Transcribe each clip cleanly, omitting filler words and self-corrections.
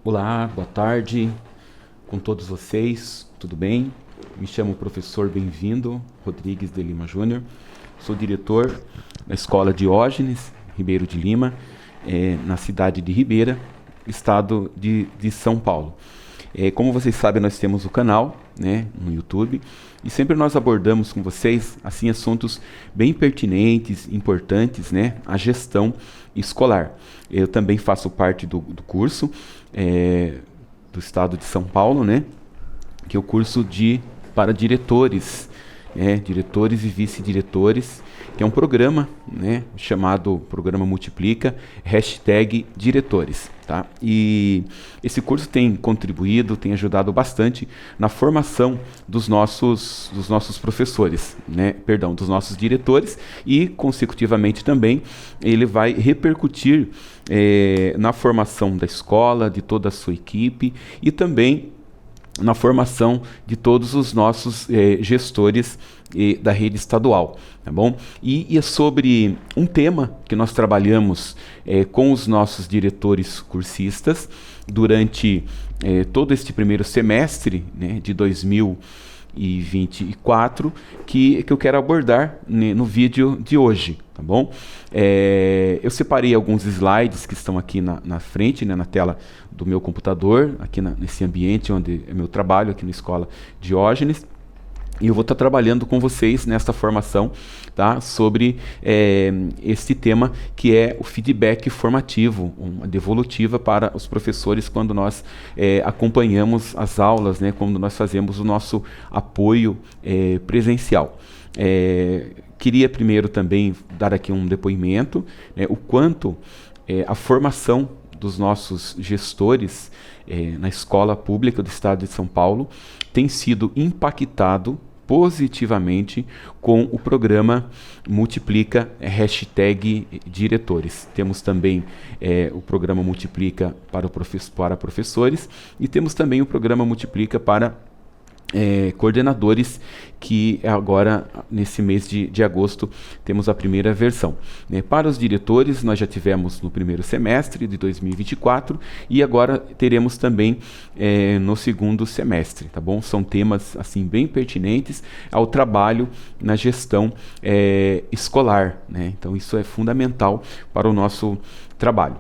Olá, boa tarde com todos vocês, tudo bem? Me chamo professor Bem-vindo Rodrigues de Lima Júnior, sou diretor da Escola Diógenes Ribeiro de Lima, na cidade de Ribeira, estado de São Paulo. Como vocês sabem, nós temos o canal, né, no YouTube, e sempre nós abordamos com vocês assim assuntos bem pertinentes, importantes, né, a gestão escolar. Eu também faço parte do curso do estado de São Paulo, né, que é o curso para diretores, diretores e vice-diretores, que é um programa, né, chamado Programa Multiplica, #diretores. Tá? E esse curso tem contribuído, tem ajudado bastante na formação dos nossos professores, né? Perdão, dos nossos diretores, e consecutivamente também ele vai repercutir na formação da escola, de toda a sua equipe, e também na formação de todos os nossos gestores da rede estadual, tá bom? E é sobre um tema que nós trabalhamos com os nossos diretores cursistas durante todo este primeiro semestre, né, de 2024, que eu quero abordar, né, no vídeo de hoje, tá bom? Eu separei alguns slides que estão aqui na frente, né, na tela do meu computador, aqui nesse ambiente onde é meu trabalho, aqui na Escola Diógenes. E eu vou estar trabalhando com vocês nesta formação, tá, sobre esse tema, que é o feedback formativo, uma devolutiva para os professores quando nós acompanhamos as aulas, né, quando nós fazemos o nosso apoio presencial. Queria primeiro também dar aqui um depoimento, né, o quanto a formação dos nossos gestores na escola pública do estado de São Paulo tem sido impactado positivamente com o programa Multiplica #diretores. Temos também o programa Multiplica para professores, e temos também o programa Multiplica para coordenadores, que agora, nesse mês de agosto, temos a primeira versão, né? Para os diretores, nós já tivemos no primeiro semestre de 2024, e agora teremos também no segundo semestre, tá bom? São temas assim bem pertinentes ao trabalho na gestão escolar, né? Então isso é fundamental para o nosso trabalho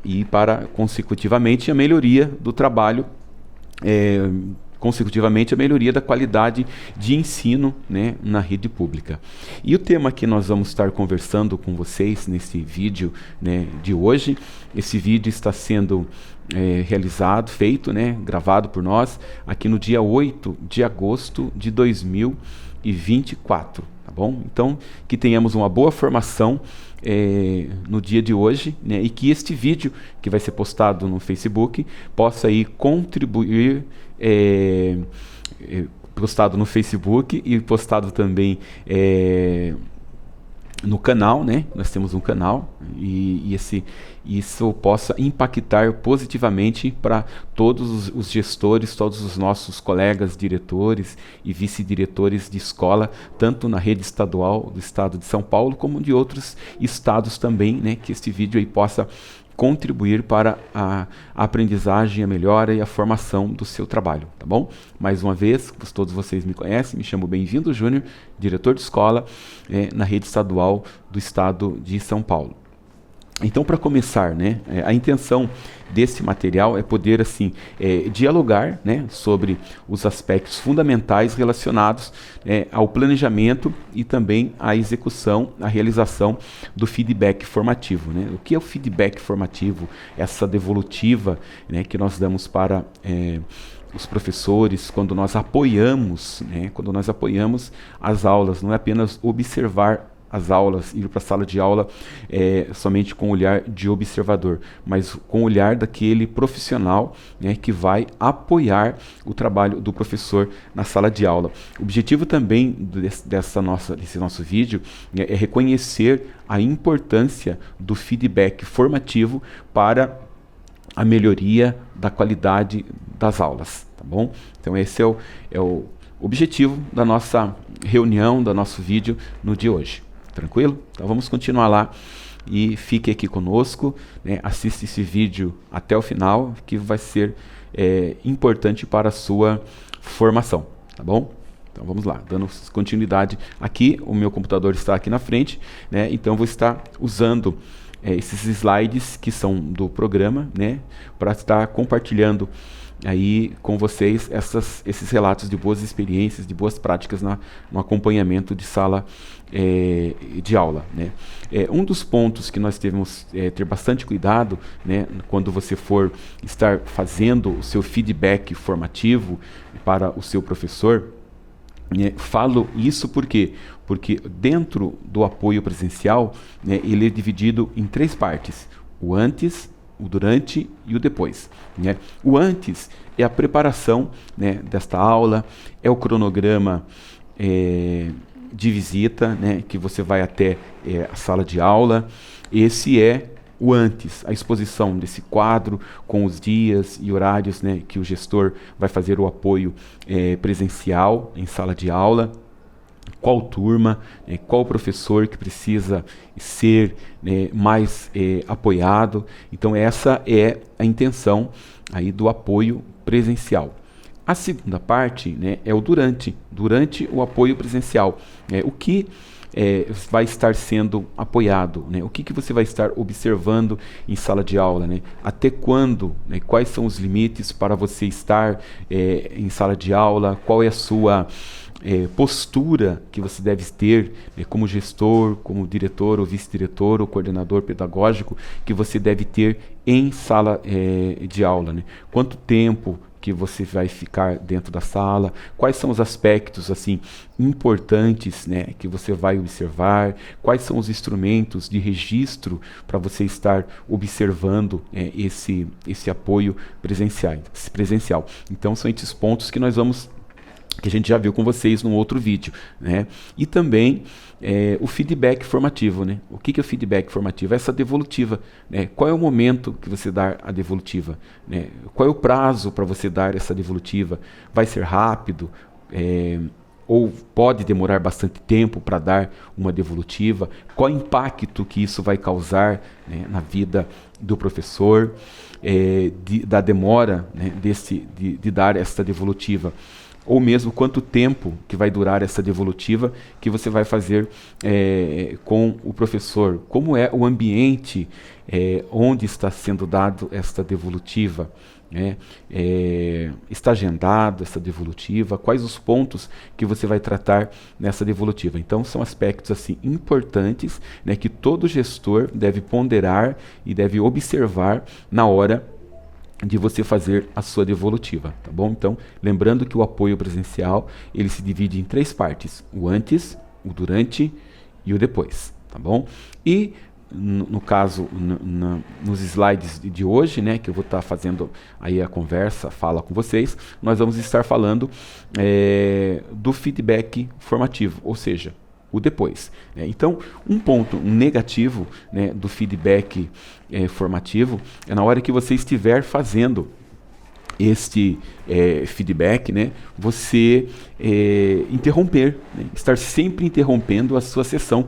e para, consecutivamente, a melhoria do trabalho, consecutivamente a melhoria da qualidade de ensino, né, na rede pública. E o tema que nós vamos estar conversando com vocês nesse vídeo, né, de hoje, esse vídeo está sendo feito, né, gravado por nós aqui no dia 8 de agosto de 2024, tá bom? Então, que tenhamos uma boa formação no dia de hoje, né, e que este vídeo, que vai ser postado no Facebook, possa aí contribuir, postado no Facebook e postado também no canal, né? Nós temos um canal, e isso possa impactar positivamente para todos os gestores, todos os nossos colegas diretores e vice-diretores de escola, tanto na rede estadual do estado de São Paulo, como de outros estados também, né? Que este vídeo aí possa contribuir para a aprendizagem, a melhora e a formação do seu trabalho, tá bom? Mais uma vez, todos vocês me conhecem, me chamo Bem-vindo Júnior, diretor de escola na rede estadual do estado de São Paulo. Então, para começar, né, a intenção desse material é poder assim dialogar, né, sobre os aspectos fundamentais relacionados ao planejamento e também à execução, à realização do feedback formativo, né? O que é o feedback formativo? Essa devolutiva, né, que nós damos para os professores quando nós apoiamos, né, as aulas. Não é apenas observar as aulas, ir para a sala de aula somente com o olhar de observador, mas com o olhar daquele profissional, né, que vai apoiar o trabalho do professor na sala de aula. O objetivo também desse nosso vídeo é reconhecer a importância do feedback formativo para a melhoria da qualidade das aulas, tá bom? Então esse é o objetivo da nossa reunião, do nosso vídeo no dia de hoje. Tranquilo? Então vamos continuar lá e fique aqui conosco, né? Assista esse vídeo até o final, que vai ser importante para a sua formação, tá bom? Então vamos lá, dando continuidade aqui, o meu computador está aqui na frente, né? Então vou estar usando esses slides que são do programa, né? Para estar compartilhando aí com vocês esses relatos de boas experiências, de boas práticas no acompanhamento de sala de aula, né? Um dos pontos que nós devemos ter bastante cuidado, né, quando você for estar fazendo o seu feedback formativo para o seu professor, falo isso por quê? Porque dentro do apoio presencial, né, ele é dividido em 3 partes: o antes, o durante e o depois, né? O antes é a preparação, né, desta aula, é o cronograma de visita, né, que você vai até a sala de aula. Esse é o antes, a exposição desse quadro com os dias e horários, né, que o gestor vai fazer o apoio presencial em sala de aula. Qual turma, qual professor que precisa ser, né, mais apoiado. Então essa é a intenção aí do apoio presencial. A segunda parte, né, é o durante o apoio presencial. O que vai estar sendo apoiado, né? O que você vai estar observando em sala de aula, né? Até quando, né? Quais são os limites para você estar em sala de aula? Qual é a sua postura que você deve ter, né, como gestor, como diretor ou vice-diretor ou coordenador pedagógico, que você deve ter em sala de aula, né? Quanto tempo que você vai ficar dentro da sala, quais são os aspectos assim importantes, né, que você vai observar, quais são os instrumentos de registro para você estar observando esse apoio presencial. Então são esses pontos que a gente já viu com vocês num outro vídeo, né? E também o feedback formativo, né? O que é o feedback formativo? Essa devolutiva, né? Qual é o momento que você dá a devolutiva, né? Qual é o prazo para você dar essa devolutiva? Vai ser rápido? Ou pode demorar bastante tempo para dar uma devolutiva? Qual o impacto que isso vai causar, né, na vida do professor, da demora, né, de dar essa devolutiva? Ou mesmo quanto tempo que vai durar essa devolutiva que você vai fazer com o professor? Como é o ambiente onde está sendo dado esta devolutiva? Está agendado essa devolutiva? Quais os pontos que você vai tratar nessa devolutiva? Então são aspectos assim importantes, né, que todo gestor deve ponderar e deve observar na hora de você fazer a sua devolutiva, tá bom? Então, lembrando que o apoio presencial, ele se divide em 3 partes: o antes, o durante e o depois, tá bom? E no caso, nos slides de hoje, né, que eu vou estar fazendo aí a fala com vocês, nós vamos estar falando do feedback formativo, ou seja, o depois, né? Então, um ponto negativo, né, do feedback formativo é na hora que você estiver fazendo este feedback, né, você interromper, né, estar sempre interrompendo a sua sessão,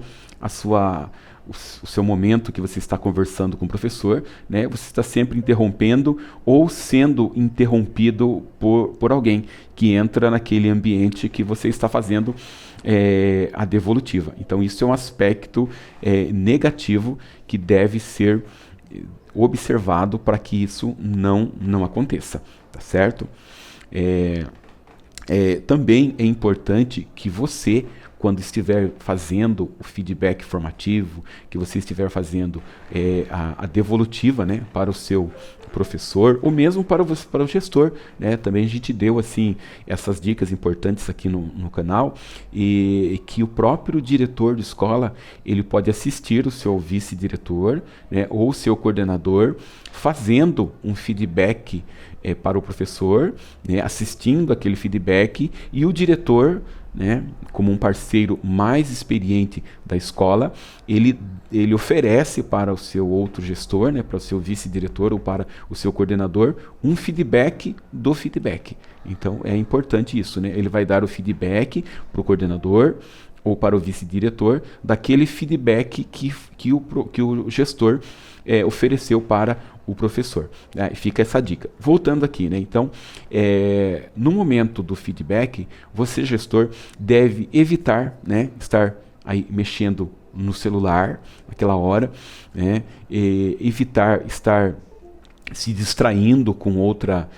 o seu momento que você está conversando com o professor, né, você está sempre interrompendo ou sendo interrompido por alguém que entra naquele ambiente que você está fazendo a devolutiva. Então isso é um aspecto negativo que deve ser observado para que isso não aconteça, tá certo? Também é importante que você, quando estiver fazendo o feedback formativo, que você estiver fazendo a devolutiva, né, para o seu professor, ou mesmo para o gestor, né? Também a gente deu assim essas dicas importantes aqui no canal, e que o próprio diretor de escola, ele pode assistir o seu vice-diretor, né, ou o seu coordenador fazendo um feedback para o professor, né, assistindo aquele feedback, e o diretor, né, como um parceiro mais experiente da escola, ele oferece para o seu outro gestor, né, para o seu vice-diretor ou para o seu coordenador, um feedback do feedback. Então é importante isso, né? Ele vai dar o feedback para o coordenador, ou para o vice-diretor daquele feedback que o gestor ofereceu para o professor. Fica essa dica. Voltando aqui, né? Então, no momento do feedback, você, gestor, deve evitar, né, estar aí mexendo no celular naquela hora, né, evitar estar se distraindo com outra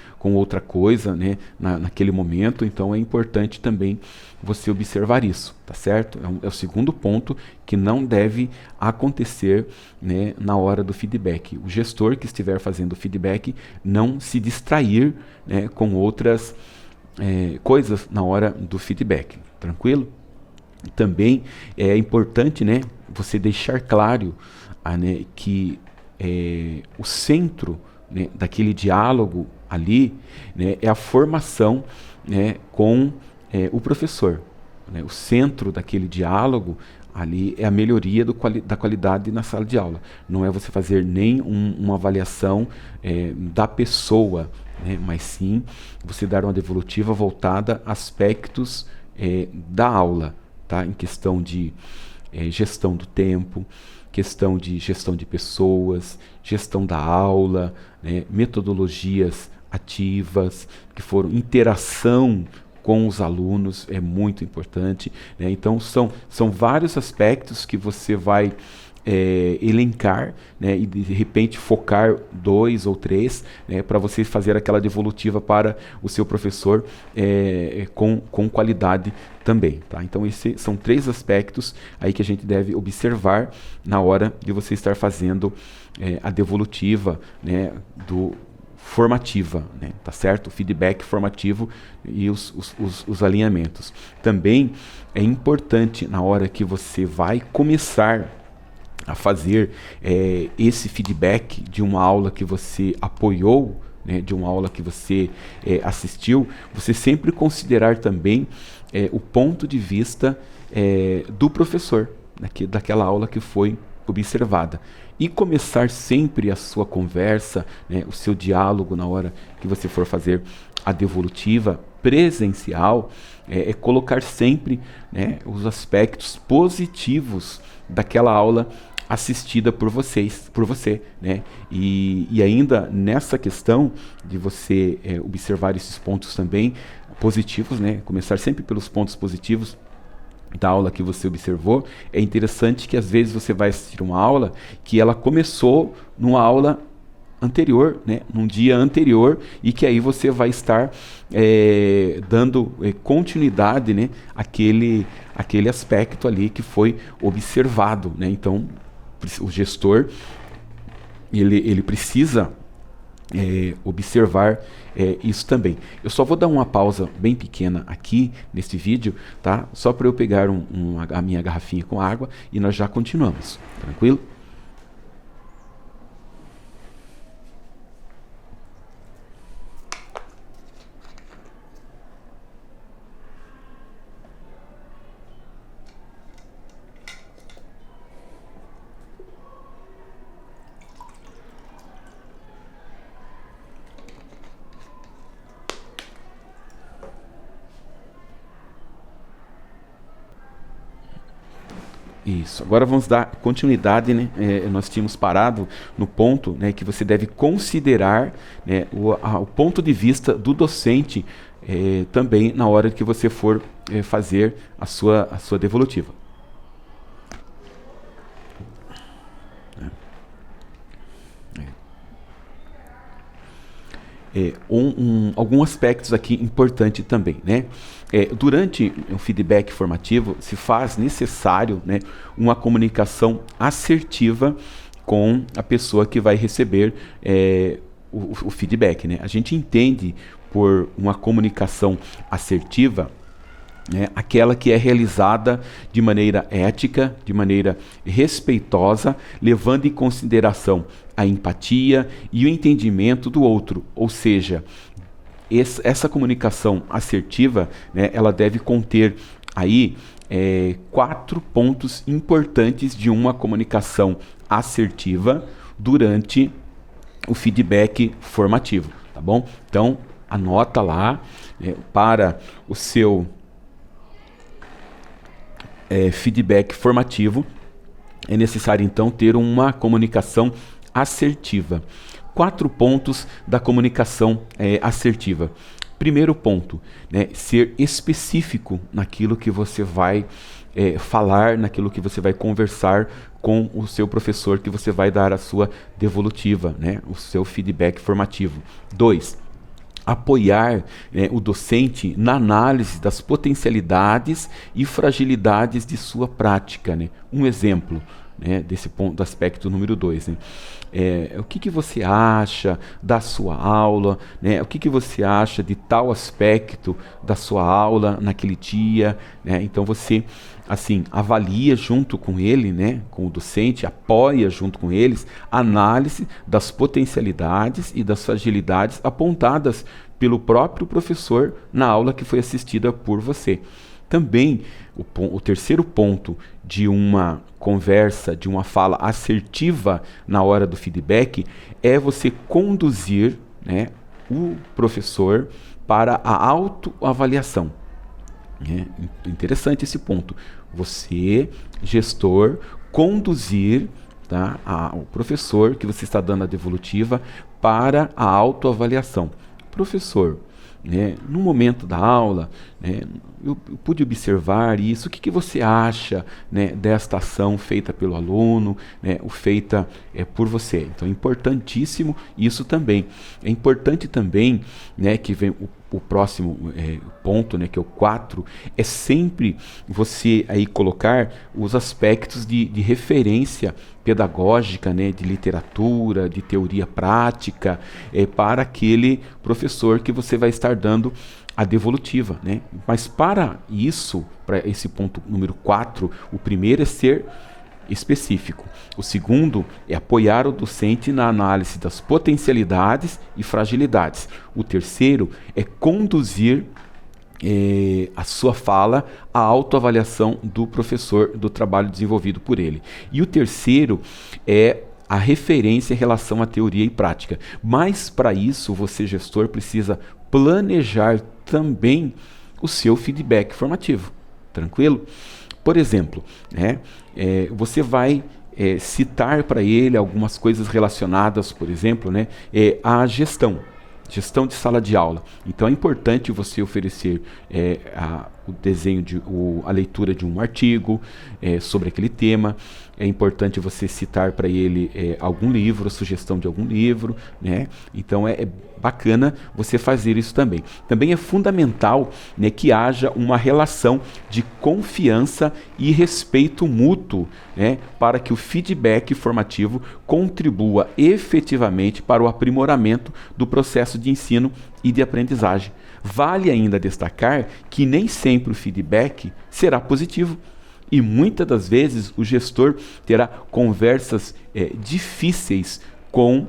coisa, né, naquele momento. Então é importante também você observar isso, tá certo? É o segundo ponto que não deve acontecer, né, na hora do feedback. O gestor que estiver fazendo o feedback não se distrair, né, com outras coisas na hora do feedback, tranquilo? Também é importante, né, você deixar claro né, que o centro, né, daquele diálogo ali, né, é a formação, né, com o professor. Né? O centro daquele diálogo ali é a melhoria da qualidade na sala de aula. Não é você fazer nem uma avaliação da pessoa, né, mas sim você dar uma devolutiva voltada a aspectos da aula, tá? Em questão de gestão do tempo, questão de gestão de pessoas, gestão da aula, né, metodologias ativas, que foram interação com os alunos, é muito importante. Né? Então, são vários aspectos que você vai elencar, né, e de repente focar 2 ou 3, né, para você fazer aquela devolutiva para o seu professor com qualidade também. Tá? Então esses são 3 aspectos aí que a gente deve observar na hora de você estar fazendo a devolutiva, né, formativa, né, tá certo? O feedback formativo e os alinhamentos. Também é importante na hora que você vai começar a fazer esse feedback de uma aula que você apoiou, né, de uma aula que você assistiu, você sempre considerar também o ponto de vista do professor, daquela aula que foi observada. E começar sempre a sua conversa, né, o seu diálogo na hora que você for fazer a devolutiva presencial, colocar sempre, né, os aspectos positivos daquela aula assistida por você, né? E ainda nessa questão de você observar esses pontos também positivos, né? Começar sempre pelos pontos positivos da aula que você observou. É interessante que às vezes você vai assistir uma aula que ela começou numa aula anterior, né, num dia anterior, e que aí você vai estar dando continuidade, né, àquele aspecto ali que foi observado, né? Então o gestor ele precisa observar isso também. Eu só vou dar uma pausa bem pequena aqui nesse vídeo, tá? Só para eu pegar a minha garrafinha com água e nós já continuamos, tranquilo? Isso. Agora vamos dar continuidade, né? Nós tínhamos parado no ponto, né, que você deve considerar, né, o ponto de vista do docente também na hora que você for fazer a sua devolutiva. Alguns aspectos aqui importantes também, né? Durante o feedback formativo se faz necessário, né, uma comunicação assertiva com a pessoa que vai receber o feedback, né? A gente entende por uma comunicação assertiva aquela que é realizada de maneira ética, de maneira respeitosa, levando em consideração a empatia e o entendimento do outro. Ou seja, essa comunicação assertiva, né, ela deve conter aí 4 pontos importantes de uma comunicação assertiva durante o feedback formativo, tá bom? Então, anota lá para o seu feedback formativo, é necessário então ter uma comunicação assertiva. 4 pontos da comunicação assertiva. Primeiro ponto, né, ser específico naquilo que você vai falar, naquilo que você vai conversar com o seu professor, que você vai dar a sua devolutiva, né, o seu feedback formativo. 2, apoiar o docente na análise das potencialidades e fragilidades de sua prática, né. Um exemplo, né, desse ponto, do aspecto número 2, né? O que você acha da sua aula, né? O que você acha de tal aspecto da sua aula naquele dia, né? Então você, assim, avalia junto com ele, né, com o docente, apoia junto com eles a análise das potencialidades e das fragilidades apontadas pelo próprio professor na aula que foi assistida por você. Também, o terceiro ponto de uma conversa, de uma fala assertiva na hora do feedback, é você conduzir, né, o professor para a autoavaliação. Interessante esse ponto. Você, gestor, conduzir, tá, o professor que você está dando a devolutiva para a autoavaliação. Professor, né, no momento da aula, né, eu pude observar isso. O que você acha, né, desta ação feita pelo aluno, né, ou feita por você? Então é importantíssimo isso também. É importante também, né, que vem o próximo ponto, né, que é o 4, é sempre você aí colocar os aspectos de referência pedagógica, né, de literatura, de teoria prática, para aquele professor que você vai estar dando a devolutiva, né? Mas para isso, para esse ponto número 4, o primeiro é ser específico. O segundo é apoiar o docente na análise das potencialidades e fragilidades. O terceiro é conduzir a sua fala à autoavaliação do professor do trabalho desenvolvido por ele. E o terceiro é a referência em relação à teoria e prática. Mas para isso, você, gestor, precisa planejar também o seu feedback formativo. Tranquilo? Por exemplo, né, você vai citar para ele algumas coisas relacionadas, por exemplo, né, à gestão de sala de aula. Então é importante você oferecer o desenho, a leitura de um artigo sobre aquele tema. É importante você citar para ele algum livro, a sugestão de algum livro, né? Então é bacana você fazer isso também. Também é fundamental, né, que haja uma relação de confiança e respeito mútuo, né, para que o feedback formativo contribua efetivamente para o aprimoramento do processo de ensino e de aprendizagem. Vale ainda destacar que nem sempre o feedback será positivo. E muitas das vezes o gestor terá conversas difíceis com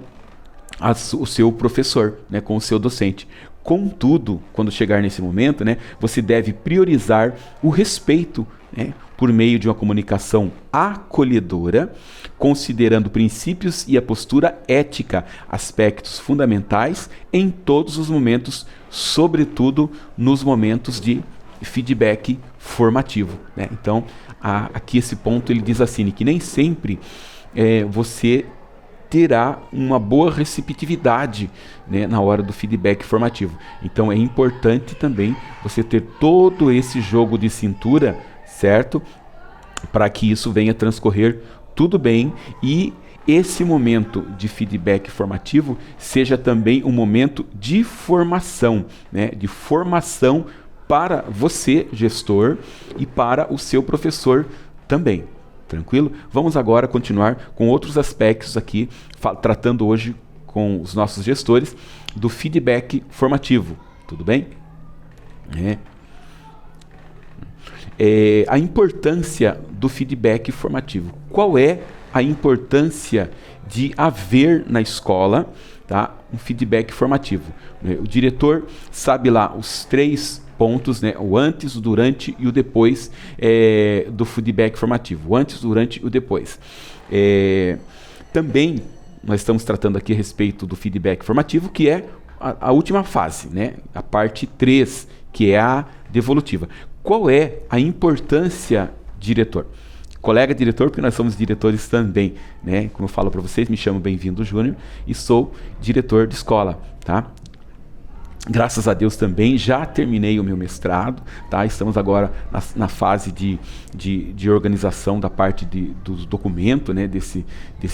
o seu professor, né, com o seu docente. Contudo, quando chegar nesse momento, né, você deve priorizar o respeito, né, por meio de uma comunicação acolhedora, considerando princípios e a postura ética, aspectos fundamentais em todos os momentos, sobretudo nos momentos de feedback formativo, né? Então, aqui esse ponto ele diz assim, que nem sempre você terá uma boa receptividade, né, na hora do feedback formativo. Então é importante também você ter todo esse jogo de cintura, certo? Para que isso venha transcorrer tudo bem e esse momento de feedback formativo seja também um momento de formação, né, de formação para você, gestor, e para o seu professor também. Tranquilo? Vamos agora continuar com outros aspectos aqui, tratando hoje com os nossos gestores do feedback formativo. Tudo bem? A importância do feedback formativo. Qual é a importância de haver na escola, tá, um feedback formativo? O diretor sabe lá os 3 pontos, né, o antes, o durante e o depois do feedback formativo. O antes, o durante e o depois. Também nós estamos tratando aqui a respeito do feedback formativo, que é a última fase, né, a parte 3, que é a devolutiva. Qual é a importância diretor. Colega diretor, porque nós somos diretores também, né? Como eu falo para vocês, me chamo Bem-vindo Júnior e sou diretor de escola, tá? Graças a Deus também já terminei o meu mestrado, tá? Estamos agora na fase de organização da parte do documento, né? desse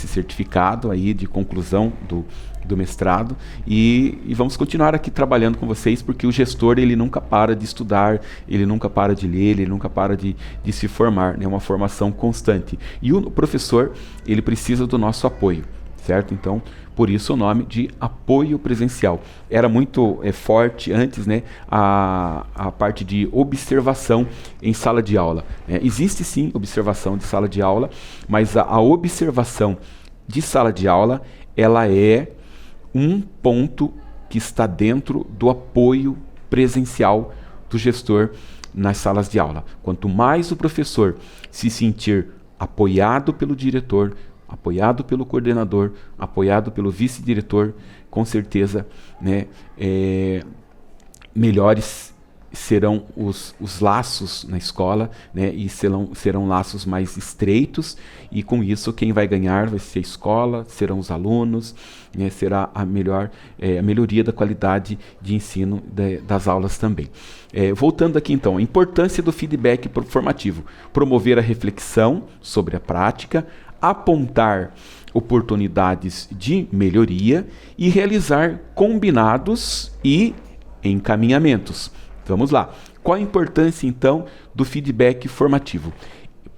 certificado aí de conclusão do mestrado e vamos continuar aqui trabalhando com vocês, porque o gestor ele nunca para de estudar, ele nunca para de ler, ele nunca para de se formar, né? Uma formação constante. E o professor ele precisa do nosso apoio, certo? Então, por isso o nome de apoio presencial. Era muito forte antes, né, a parte de observação em sala de aula. Existe sim observação de sala de aula, mas a observação de sala de aula, ela é um ponto que está dentro do apoio presencial do gestor nas salas de aula. Quanto mais o professor se sentir apoiado pelo diretor, apoiado pelo coordenador, apoiado pelo vice-diretor, com certeza, né, melhores serão os laços na escola, né, e serão laços mais estreitos, e com isso quem vai ganhar vai ser a escola, serão os alunos, né, será a melhoria da qualidade de ensino das aulas também. Voltando aqui então, a importância do feedback formativo: promover a reflexão sobre a prática, apontar oportunidades de melhoria e realizar combinados e encaminhamentos. Vamos lá. Qual a importância, então, do feedback formativo?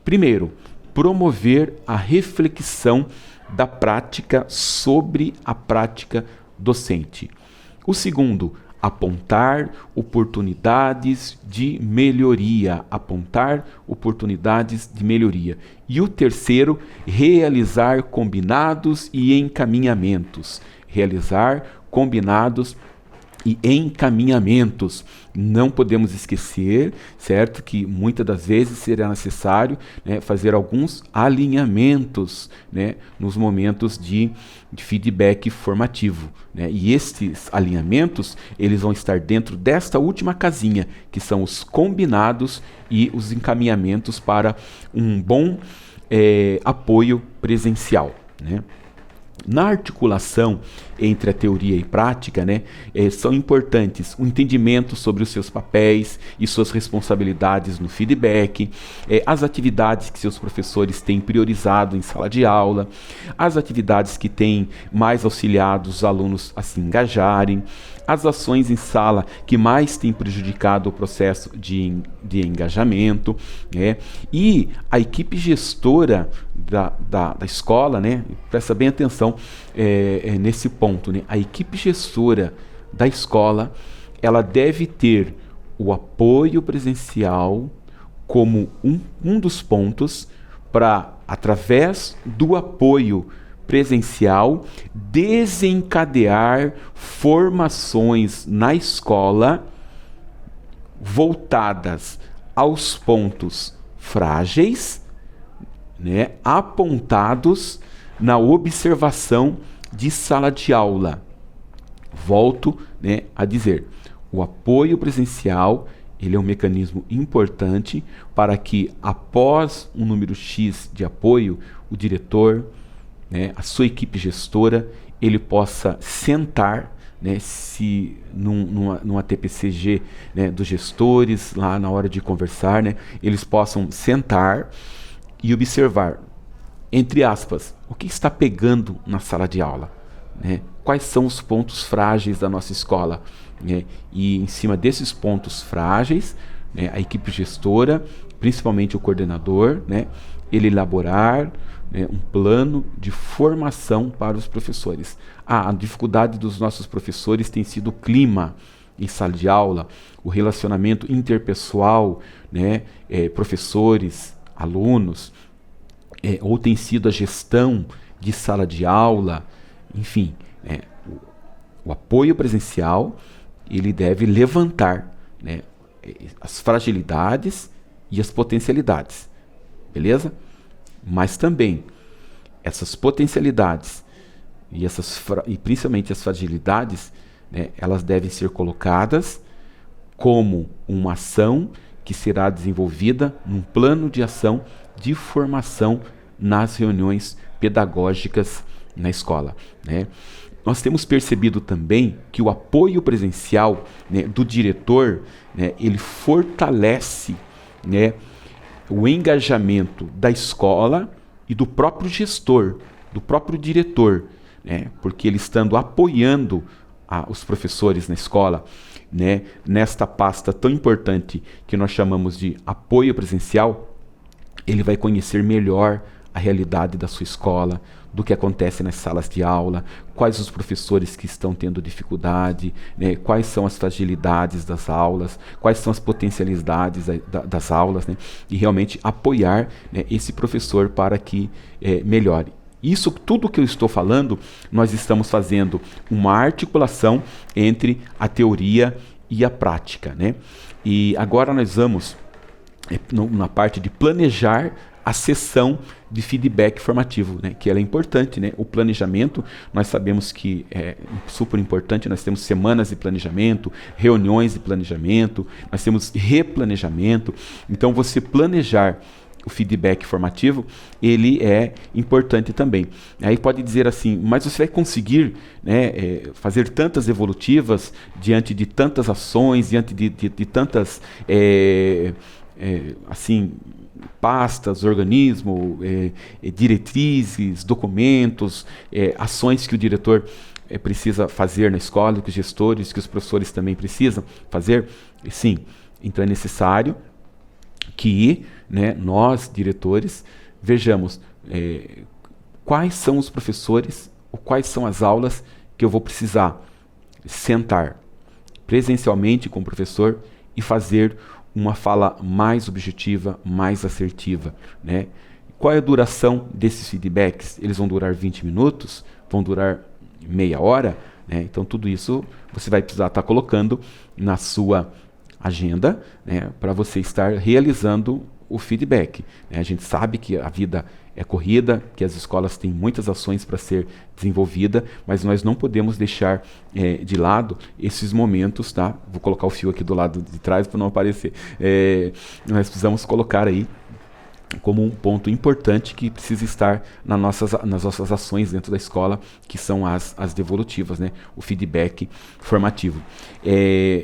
Primeiro, promover a reflexão da prática sobre a prática docente. O segundo, apontar oportunidades de melhoria. Apontar oportunidades de melhoria. E o terceiro, realizar combinados e encaminhamentos. Realizar combinados e encaminhamentos. Não podemos esquecer, certo, que muitas das vezes será necessário, né, fazer alguns alinhamentos, né, nos momentos de feedback formativo, né, e estes alinhamentos eles vão estar dentro desta última casinha, que são os combinados e os encaminhamentos para um bom apoio presencial, né. Na articulação entre a teoria e prática, né, são importantes o entendimento sobre os seus papéis e suas responsabilidades no feedback, as atividades que seus professores têm priorizado em sala de aula, as atividades que têm mais auxiliado os alunos a se engajarem, as ações em sala que mais têm prejudicado o processo de engajamento, né? E a equipe gestora da escola, né? Presta bem atenção nesse ponto, né? A equipe gestora da escola, ela deve ter o apoio presencial como um dos pontos para, através do apoio presencial, desencadear formações na escola voltadas aos pontos frágeis, né, apontados na observação de sala de aula. Volto, né, a dizer, o apoio presencial ele é um mecanismo importante para que, após um número X de apoio, o diretor, né, a sua equipe gestora, ele possa sentar, né, se numa TPCG, né, dos gestores, lá na hora de conversar, né, eles possam sentar e observar, entre aspas, o que está pegando na sala de aula, né? Quais são os pontos frágeis da nossa escola, né? E em cima desses pontos frágeis, né, a equipe gestora, principalmente o coordenador, né, ele elaborar, né, um plano de formação para os professores. A dificuldade dos nossos professores tem sido o clima em sala de aula, o relacionamento interpessoal, né, professores, alunos, ou tem sido a gestão de sala de aula, enfim, o apoio presencial ele deve levantar, né, as fragilidades e as potencialidades, beleza? Mas também essas potencialidades e principalmente as fragilidades, né, elas devem ser colocadas como uma ação que será desenvolvida num plano de ação de formação nas reuniões pedagógicas na escola, né? Nós temos percebido também que o apoio presencial, né, do diretor, né, ele fortalece, né, o engajamento da escola e do próprio gestor, do próprio diretor, né, porque ele estando apoiando os professores na escola, né, nesta pasta tão importante que nós chamamos de apoio presencial, ele vai conhecer melhor a realidade da sua escola, do que acontece nas salas de aula, quais os professores que estão tendo dificuldade, né, quais são as fragilidades das aulas, quais são as potencialidades das aulas, né, e realmente apoiar, né, esse professor para que melhore. Isso tudo que eu estou falando, nós estamos fazendo uma articulação entre a teoria e a prática, né? E agora nós vamos na parte de planejar a sessão de feedback formativo, né, que ela é importante, né? O planejamento, nós sabemos que é super importante, nós temos semanas de planejamento, reuniões de planejamento, nós temos replanejamento. Então, você planejar o feedback formativo, ele é importante também. Aí pode dizer assim, mas você vai conseguir, né, fazer tantas evolutivas diante de tantas ações, diante de tantas assim, pastas, organismos, diretrizes, documentos, ações que o diretor precisa fazer na escola, que os gestores, que os professores também precisam fazer? Sim, então é necessário que, né, nós, diretores, vejamos quais são os professores, ou quais são as aulas que eu vou precisar sentar presencialmente com o professor e fazer uma fala mais objetiva, mais assertiva, né? Qual é a duração desses feedbacks? Eles vão durar 20 minutos? Vão durar meia hora? Né? Então, tudo isso você vai precisar estar colocando na sua agenda, né, para você estar realizando o feedback, né? A gente sabe que a vida é corrida, que as escolas têm muitas ações para ser desenvolvida, mas nós não podemos deixar de lado esses momentos, tá? Vou colocar o fio aqui do lado de trás para não aparecer. Nós precisamos colocar aí como um ponto importante que precisa estar nas nossas ações dentro da escola, que são as devolutivas, né? O feedback formativo.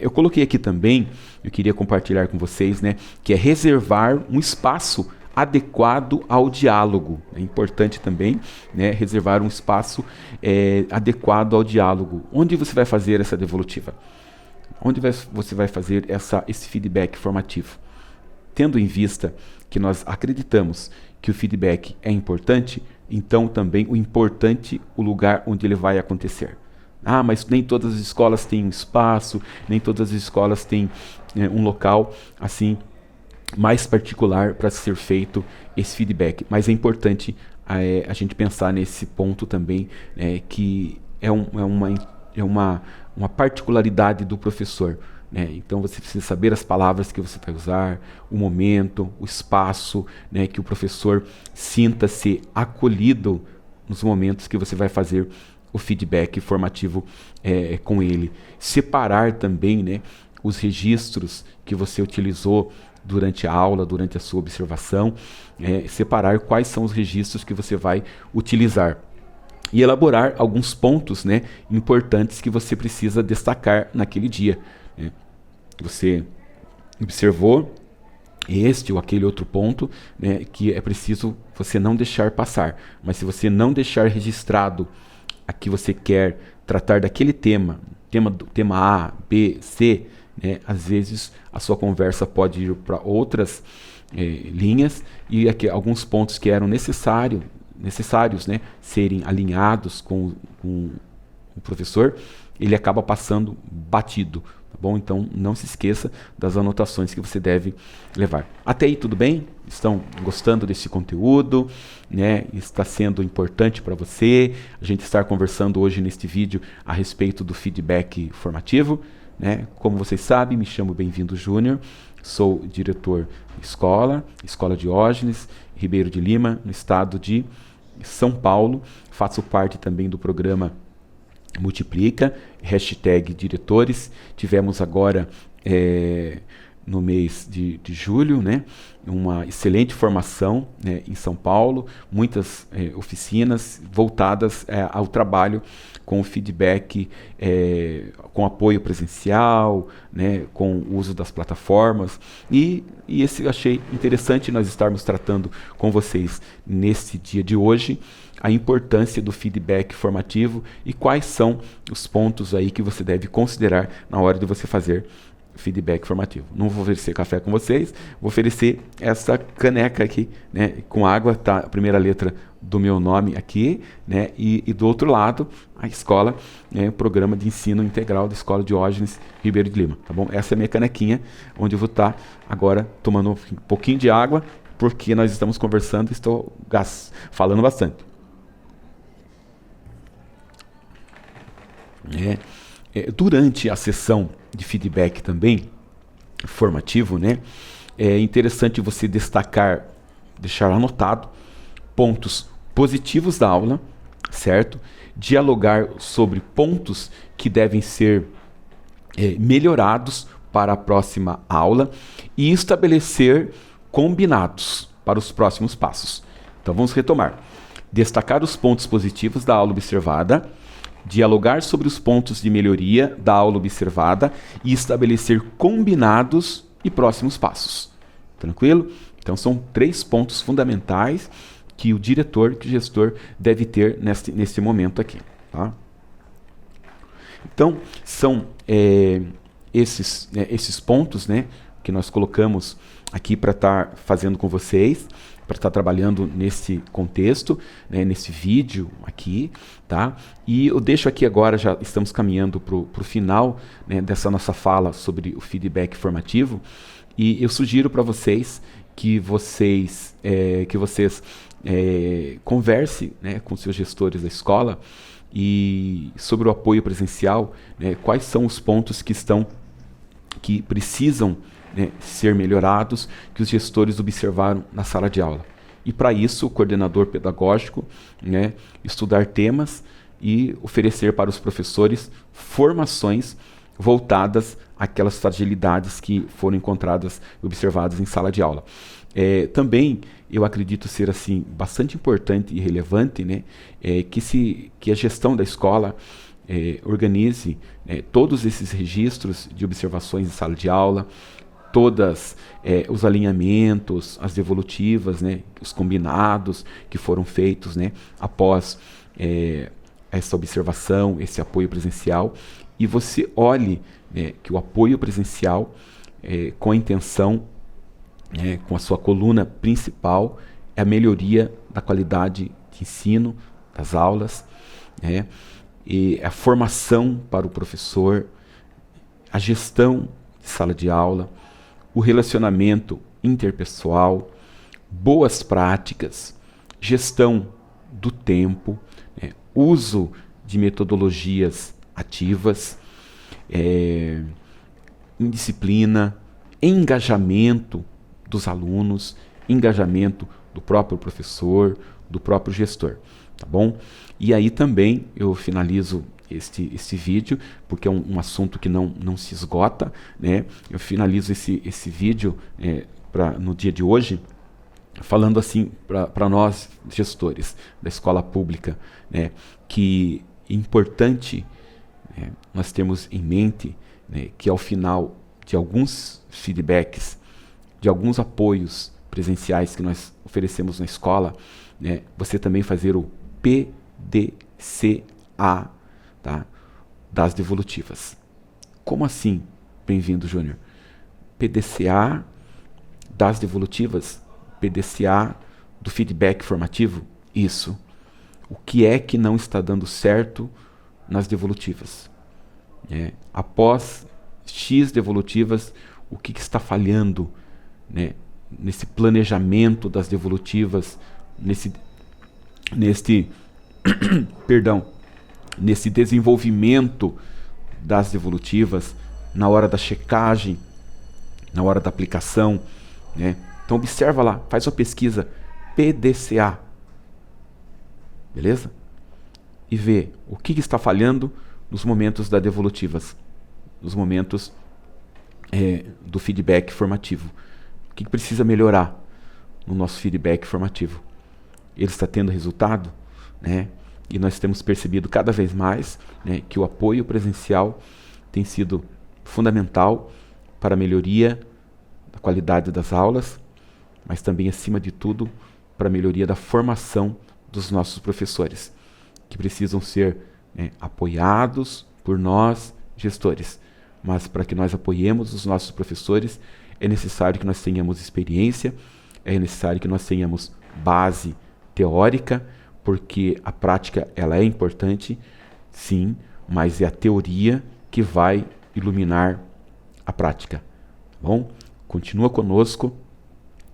Eu coloquei aqui também, eu queria compartilhar com vocês, né, que é reservar um espaço adequado ao diálogo. É importante também, né, reservar um espaço adequado ao diálogo. Onde você vai fazer essa devolutiva? Onde você vai fazer esse feedback formativo? Tendo em vista que nós acreditamos que o feedback é importante, então também o lugar onde ele vai acontecer. Ah, mas nem todas as escolas têm um espaço, nem todas as escolas têm um local assim mais particular para ser feito esse feedback. Mas é importante a gente pensar nesse ponto também, que é uma particularidade do professor. Então você precisa saber as palavras que você vai usar, o momento, o espaço, né, que o professor sinta-se acolhido nos momentos que você vai fazer o feedback formativo com ele. Separar também, né, os registros que você utilizou durante a aula, durante a sua observação, separar quais são os registros que você vai utilizar. E elaborar alguns pontos, né, importantes que você precisa destacar naquele dia. Você observou este ou aquele outro ponto, né, que é preciso você não deixar passar. Mas se você não deixar registrado a que você quer tratar daquele tema A, B, C, né, às vezes a sua conversa pode ir para outras linhas e aqui, alguns pontos que eram necessários, né, serem alinhados com o professor, ele acaba passando batido. Tá bom? Então não se esqueça das anotações que você deve levar. Até aí tudo bem? Estão gostando desse conteúdo, né? Está sendo importante para você a gente estar conversando hoje neste vídeo a respeito do feedback formativo, né? Como vocês sabem, me chamo Bem-vindo Júnior, sou diretor de Escola Diógenes Ribeiro de Lima, no estado de São Paulo. Faço parte também do programa Multiplica, #diretores. Tivemos agora no mês de julho, né? Uma excelente formação, né, em São Paulo, muitas oficinas voltadas ao trabalho com feedback, com apoio presencial, né, com o uso das plataformas. E esse eu achei interessante nós estarmos tratando com vocês nesse dia de hoje, a importância do feedback formativo e quais são os pontos aí que você deve considerar na hora de você fazer feedback formativo. Não vou oferecer café com vocês, vou oferecer essa caneca aqui, né, com água, tá a primeira letra do meu nome aqui, né, e do outro lado a escola, o programa de ensino integral da Escola Diógenes Ribeiro de Lima, tá bom? Essa é a minha canequinha, onde eu vou estar agora tomando um pouquinho de água, porque nós estamos conversando e estou falando bastante. Durante a sessão de feedback também formativo, né, é interessante você destacar, deixar anotado pontos positivos da aula, certo? Dialogar sobre pontos que devem ser melhorados para a próxima aula e estabelecer combinados para os próximos passos. Então vamos retomar. Destacar os pontos positivos da aula observada, dialogar sobre os pontos de melhoria da aula observada e estabelecer combinados e próximos passos. Tranquilo? Então são 3 pontos fundamentais que o diretor, que o gestor deve ter nesse momento aqui. Tá? Então são esses pontos, né, que nós colocamos aqui para estar fazendo com vocês, para estar trabalhando nesse contexto, né, nesse vídeo aqui, tá? E eu deixo aqui agora, já estamos caminhando para o final, né, dessa nossa fala sobre o feedback formativo, e eu sugiro para vocês que vocês conversem, né, com seus gestores da escola e sobre o apoio presencial, né, quais são os pontos que precisam, né, ser melhorados, que os gestores observaram na sala de aula. E para isso, o coordenador pedagógico, né, estudar temas e oferecer para os professores formações voltadas àquelas fragilidades que foram encontradas e observadas em sala de aula. Também eu acredito ser assim bastante importante e relevante, né, que a gestão da escola organize todos esses registros de observações em sala de aula, todos os alinhamentos, as devolutivas, né, os combinados que foram feitos, né, após essa observação, esse apoio presencial, e você olhe, né, que o apoio presencial, com a intenção, com a sua coluna principal, é a melhoria da qualidade de ensino das aulas, né, e a formação para o professor, a gestão de sala de aula, o relacionamento interpessoal, boas práticas, gestão do tempo, uso de metodologias ativas, indisciplina, engajamento dos alunos, engajamento do próprio professor, do próprio gestor, tá bom? E aí também eu finalizo este vídeo, porque é um assunto que não se esgota, né? Eu finalizo esse vídeo no dia de hoje, falando assim para nós, gestores da escola pública, né, que é importante nós termos em mente, né, que ao final de alguns feedbacks, de alguns apoios presenciais que nós oferecemos na escola, né, você também fazer o PDCA, tá, das devolutivas. Como assim, bem-vindo, Júnior? PDCA das devolutivas? PDCA do feedback formativo? Isso. O que é que não está dando certo nas devolutivas? Após X devolutivas, o que está falhando, né, nesse planejamento das devolutivas, nesse desenvolvimento das devolutivas, na hora da checagem, na hora da aplicação, né? Então observa lá, faz sua pesquisa PDCA, beleza? E vê o que está falhando nos momentos das devolutivas, nos momentos do feedback formativo. O que precisa melhorar no nosso feedback formativo? Ele está tendo resultado, né? E nós temos percebido cada vez mais, né, que o apoio presencial tem sido fundamental para a melhoria da qualidade das aulas, mas também, acima de tudo, para a melhoria da formação dos nossos professores, que precisam ser, né, apoiados por nós, gestores. Mas para que nós apoiemos os nossos professores, é necessário que nós tenhamos experiência, é necessário que nós tenhamos base teórica, porque a prática ela é importante, sim, mas é a teoria que vai iluminar a prática. Tá bom? Continua conosco.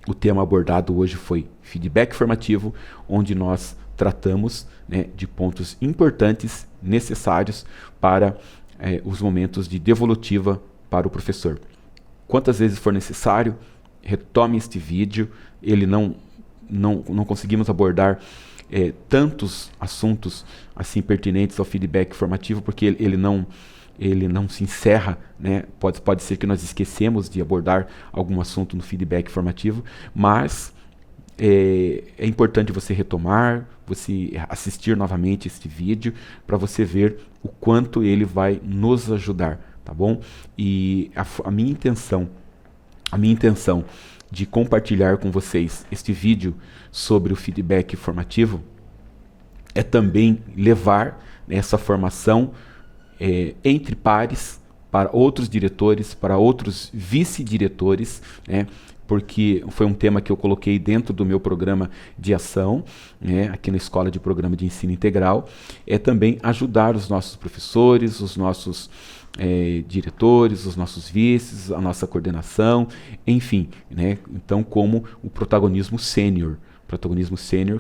O tema abordado hoje foi feedback formativo, onde nós tratamos, né, de pontos importantes, necessários para os momentos de devolutiva para o professor. Quantas vezes for necessário, retome este vídeo. Ele não conseguimos abordar tantos assuntos assim pertinentes ao feedback formativo, porque ele não se encerra, né? Pode ser que nós esquecemos de abordar algum assunto no feedback formativo, mas é importante você retomar, você assistir novamente este vídeo para você ver o quanto ele vai nos ajudar, tá bom? E a minha intenção de compartilhar com vocês este vídeo sobre o feedback formativo é também levar essa formação entre pares para outros diretores, para outros vice-diretores, né? Porque foi um tema que eu coloquei dentro do meu programa de ação, né, aqui na Escola de Programa de Ensino Integral, é também ajudar os nossos professores, os nossos diretores, os nossos vices, a nossa coordenação, enfim, né? Então, como o protagonismo sênior,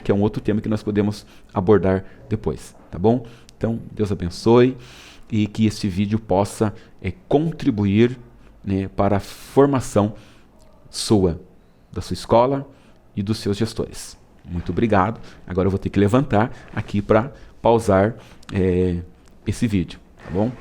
que é um outro tema que nós podemos abordar depois, tá bom? Então, Deus abençoe e que este vídeo possa contribuir, né, para a formação da sua escola e dos seus gestores. Muito obrigado. Agora eu vou ter que levantar aqui para pausar esse vídeo, tá bom?